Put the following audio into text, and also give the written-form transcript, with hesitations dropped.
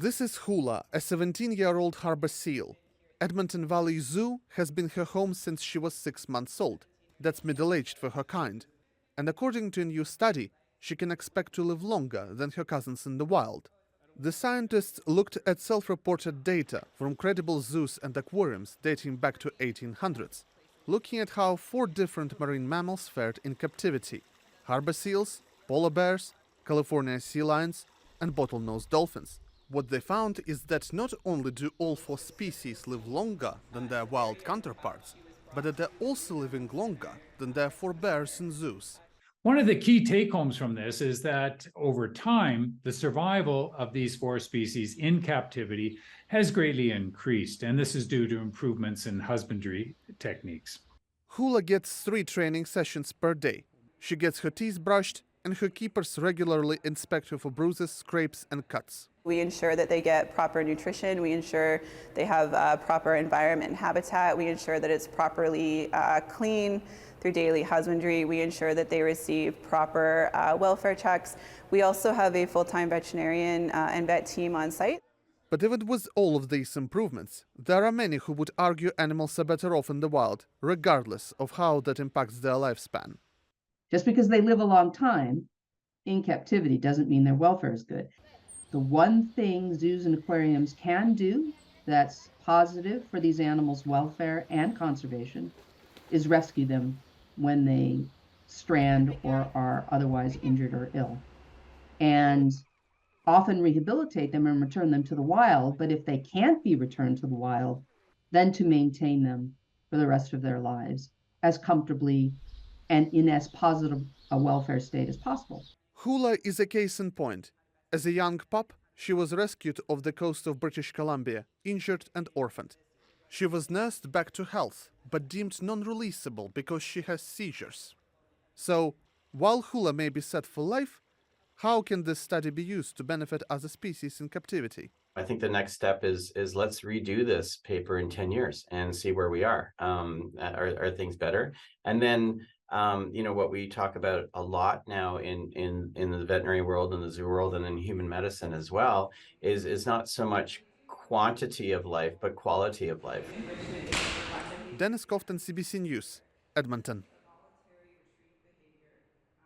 This is Hula, a 17-year-old harbour seal. Edmonton Valley Zoo has been her home since she was 6 months old. That's middle-aged for her kind. And according to a new study, she can expect to live longer than her cousins in the wild. The scientists looked at self-reported data from credible zoos and aquariums dating back to 1800s, looking at how 4 different marine mammals fared in captivity: harbour seals, polar bears, California sea lions, and bottlenose dolphins. What they found is that not only do all 4 species live longer than their wild counterparts, but that they're also living longer than their forebears in zoos. One of the key take-homes from this is that over time, the survival of these 4 species in captivity has greatly increased, and this is due to improvements in husbandry techniques. Hula gets 3 training sessions per day. She gets her teeth brushed, and her keepers regularly inspect her for bruises, scrapes, and cuts. We ensure that they get proper nutrition. We ensure they have proper environment and habitat. We ensure that it's properly clean through daily husbandry. We ensure that they receive proper welfare checks. We also have a full-time veterinarian and vet team on site. But even with all of these improvements, there are many who would argue animals are better off in the wild, regardless of how that impacts their lifespan. Just because they live a long time in captivity doesn't mean their welfare is good. The one thing zoos and aquariums can do that's positive for these animals' welfare and conservation is rescue them when they strand or are otherwise injured or ill, and often rehabilitate them and return them to the wild. But if they can't be returned to the wild, then to maintain them for the rest of their lives as comfortably and in as positive a welfare state as possible. Hula is a case in point. As a young pup, she was rescued off the coast of British Columbia, injured and orphaned. She was nursed back to health, but deemed non-releasable because she has seizures. So, while Hula may be set for life, how can this study be used to benefit other species in captivity? I think the next step is let's redo this paper in 10 years and see where we are. Are things better? And then what we talk about a lot now in the veterinary world, in the zoo world, and in human medicine as well, is not so much quantity of life, but quality of life. Dennis Cofton, CBC News, Edmonton.